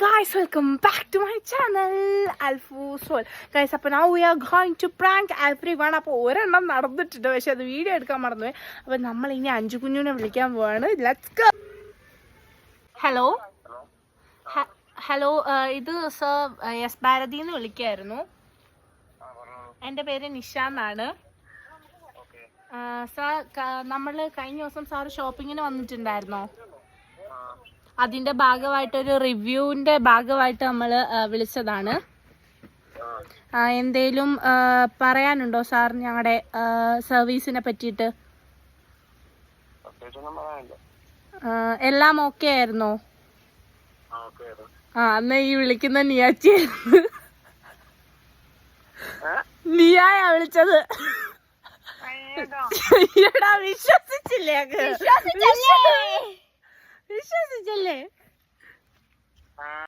Guys, welcome back to my channel Alfoo's World. Guys, അപ്പോൾ now we are going to prank everyone. അപ്പോൾ ഒരെണ്ണം നടന്നിട്ടുണ്ട്, പക്ഷെ അത് വീഡിയോ എടുക്കാൻ മറന്നുപോയി. അപ്പോൾ നമ്മൾ ഇനി അഞ്ചു കുഞ്ഞുനെ വിളിക്കാൻ പോവാണ്. Let's go. ഹലോ ഹലോ, ഇത് സർ എസ് ഭാരതി എന്ന് വിളിക്കായിരുന്നു. എൻ്റെ പേര് നിഷ എന്നാണ്. സാർ, നമ്മൾ കഴിഞ്ഞ ദിവസം സാർ ഷോപ്പിങ്ങിന് വന്നിട്ടുണ്ടായിരുന്നോ? അതിൻ്റെ ഭാഗമായിട്ടൊരു റിവ്യൂവിൻ്റെ ഭാഗമായിട്ട് നമ്മൾ വിളിച്ചതാണ്. എന്തേലും പറയാനുണ്ടോ സാർ ഞങ്ങളുടെ സർവീസിനെ പറ്റിയിട്ട്? എല്ലാം ഓക്കെ ആയിരുന്നോ? എന്നാ ഈ വിളിക്കുന്ന നിയാച്ചിയായിരുന്നു. നിയായാ വിളിച്ചത്. വിശ്വസിച്ചില്ലേ?